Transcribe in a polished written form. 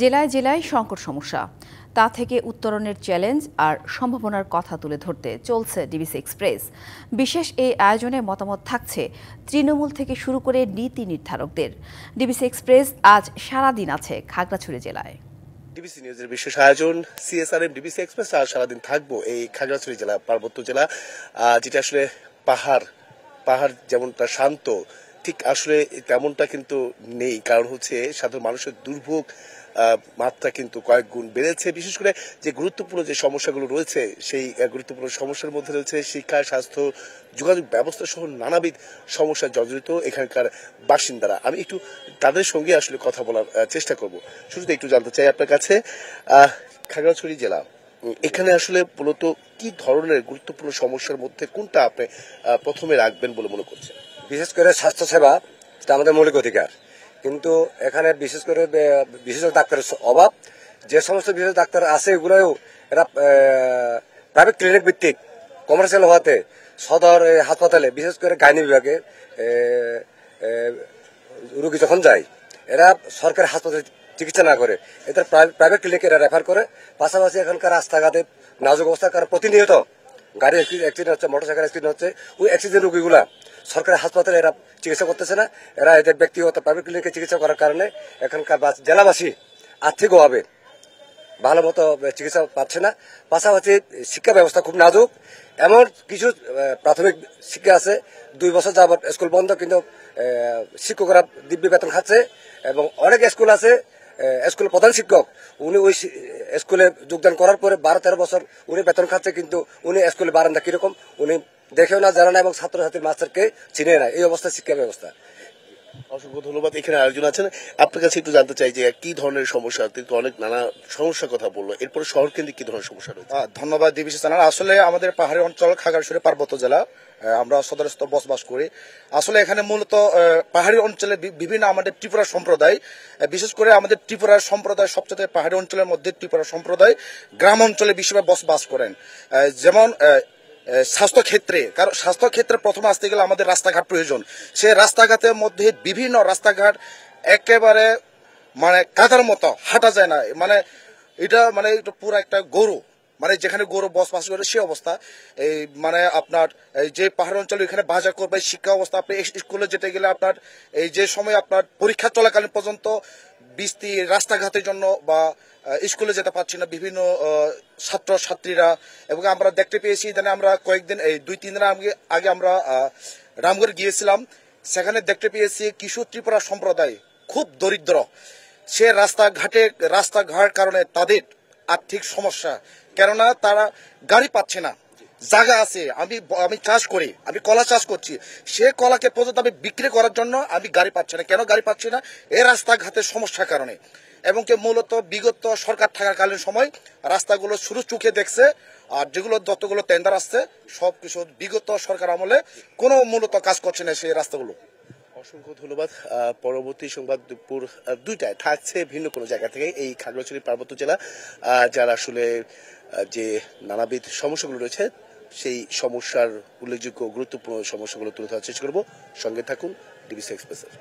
জেলায় জেলায় সংকট সমস্যা, তা থেকে উত্তরণের চ্যালেঞ্জ আর সম্ভাবনার কথা তুলে ধরতে চলছে ডিবিসি এক্সপ্রেস। বিশেষ এই আয়োজনে মতামত থাকছে তৃণমূল থেকে শুরু করে নীতি নির্ধারকদের। ডিবিসি এক্সপ্রেস আজ সারাদিন আছে খাগড়াছড়ি জেলায়। ডিবিসি নিউজের বিশেষ আয়োজন সিএসআরএম ডিবিসি এক্সপ্রেস আজ সারাদিন থাকবো এই খাগড়াছড়ি জেলা, পার্বত্য জেলা, যেটা আসলে পাহাড় যেমনটা শান্ত, ঠিক আসলে তেমনটা কিন্তু নেই। কারণ হচ্ছে সাধারণ মানুষের দুর্ভোগ মাত্রা কিন্তু কয়েক গুণ বেড়েছে। বিশেষ করে যে গুরুত্বপূর্ণ যে সমস্যাগুলো রয়েছে, সেই গুরুত্বপূর্ণ সমস্যার মধ্যে রয়েছে শিক্ষা, স্বাস্থ্য, যোগাযোগ ব্যবস্থা সহ নানাবিধ সমস্যা জর্জরিত এখানকার বাসিন্দারা। আমি একটু তাদের সঙ্গে আসলে কথা বলার চেষ্টা করব। শুরুতে একটু জানতে চাই আপনার কাছে, খাগড়াছড়ি জেলা, এখানে আসলে মূলত কি ধরনের গুরুত্বপূর্ণ সমস্যার মধ্যে কোনটা আপনি প্রথমে রাখবেন বলে মনে করছেন? বিশেষ করে স্বাস্থ্য সেবা, এটা আমাদের মৌলিক অধিকার, কিন্তু এখানে বিশেষ করে বিশেষজ্ঞ ডাক্তারের অভাব। যে সমস্ত বিশেষজ্ঞ ডাক্তার আছে এগুলোও এরা প্রাইভেট ক্লিনিক ভিত্তিক কমার্শিয়াল হওয়াতে সদর হাসপাতালে বিশেষ করে গাইনি বিভাগে রোগী যখন যায় এরা সরকারি হাসপাতালে চিকিৎসা না করে এদের প্রাইভেট ক্লিনিকে এরা রেফার করে। পাশাপাশি এখানকার রাস্তাঘাটে নাজুক অবস্থা, কারণ প্রতিনিয়ত গাড়ি অ্যাক্সিডেন্ট হচ্ছে, মোটরসাইকেল অ্যাক্সিডেন্ট হচ্ছে। ওই অ্যাক্সিডেন্ট রোগীগুলা সরকারি হাসপাতালে এরা চিকিৎসা করতেছে না, এরা এদের ব্যক্তিগত প্রাইভেট ক্লিনিকে চিকিৎসা করার কারণে এখানকার জেলাবাসী আর্থিক অভাবে ভালো মতো চিকিৎসা পাচ্ছে না। পাশাপাশি শিক্ষা ব্যবস্থা খুব নাজুক। এমন কিছু প্রাথমিক শিক্ষা আছে 2 বছর যাবত স্কুল বন্ধ, কিন্তু শিক্ষকরা দিব্য বেতন খাচ্ছে। এবং অনেক স্কুল আছে, স্কুলের প্রধান শিক্ষক উনি ওই স্কুলে যোগদান করার পরে 12-13 বছর উনি বেতন খাচ্ছে, কিন্তু উনি স্কুলে বারান্দা কিরকম উনি দেখেও না, জানে না, এবং ছাত্রছাত্রীর মাস্টারকে চিনে না। এই অবস্থা শিক্ষা ব্যবস্থা। অসংখ্য ধন্যবাদ। এখানে আরেকজন আছেন, আপনার কাছে একটু জানতে চাই যে কি ধরনের সমস্যা, কিন্তু অনেক নানা সমস্যার কথা বললো, এরপরে শহর কেন্দ্রিক কি ধরনের সমস্যা রয়েছে? ধন্যবাদ ডিবিসি চ্যানেল। আসলে আমাদের পাহাড়ি অঞ্চল খাগড়াছড়ি পার্বত্য জেলা, আমরা সদরস্থ বসবাস করি। আসলে এখানে মূলত পাহাড়ি অঞ্চলে বিভিন্ন আমাদের ত্রিপুরা সম্প্রদায়, বিশেষ করে আমাদের ত্রিপুরার সম্প্রদায় সবচেয়ে পাহাড়ি অঞ্চলের মধ্যে ত্রিপুরা সম্প্রদায় গ্রাম অঞ্চলে বেশিরভাগ বসবাস করেন। যেমন স্বাস্থ্য ক্ষেত্রে, কারণ স্বাস্থ্য ক্ষেত্রে প্রথমে আসতে গেলে আমাদের রাস্তাঘাট প্রয়োজন। সেই রাস্তাঘাটের মধ্যে বিভিন্ন রাস্তাঘাট একেবারে মানে কাদার মতো, হাঁটা যায় না। মানে এটা পুরো একটা গরু, মানে যেখানে গরু বসবাস করে সে অবস্থা। এই মানে আপনার এই যে পাহাড় অঞ্চলে এখানে বাজার করবে, শিক্ষা অবস্থা, আপনি স্কুলে যেতে গেলে আপনার এই যে সময় আপনার পরীক্ষা চলাকালীন পর্যন্ত বৃষ্টি রাস্তাঘাটের জন্য বা স্কুলে যেতে পারছি না বিভিন্ন ছাত্র ছাত্রীরা। এবং আমরা দেখতে পেয়েছি এখানে আমরা কয়েকদিন, এই 2-3 দিন আগে আমরা রামগড় গিয়েছিলাম, সেখানে দেখতে পেয়েছি কিছু ত্রিপুরা সম্প্রদায় খুব দরিদ্র। সে রাস্তাঘাট কারণে তাদের আর্থিক সমস্যা, কেননা তারা গাড়ি পাচ্ছে না। জায়গা আছে, আমি চাষ করি, আমি কলা চাষ করছি, সে কলাকে পর্যন্ত আমি বিক্রি করার জন্য আমি গাড়ি পাচ্ছি না। কেন গাড়ি পাচ্ছি না? এই রাস্তাঘাটের সমস্যার কারণে। এবং মূলত বিগত সরকার থাকাকালীন সময় রাস্তাগুলো শুরু চোখে দেখছে, আর যেগুলো যতগুলো টেন্ডার আসছে সবকিছু বিগত সরকার আমলে কোনো মূলত কাজ করছে না সেই রাস্তাগুলো। অসংখ্য ধন্যবাদ। পরবর্তী সংবাদ দুপুর 2টায় থাকছে ভিন্ন কোনো জায়গা থেকে এই খাগড়াছড়ি পার্বত্য জেলা, যারা আসলে যে নানাবিধ সমস্যাগুলো রয়েছে সেই সমস্যার উল্লেখযোগ্য গুরুত্বপূর্ণ সমস্যাগুলো তুলে ধরার চেষ্টা করবো। সঙ্গে থাকুন ডিবিসি এক্সপ্রেসের।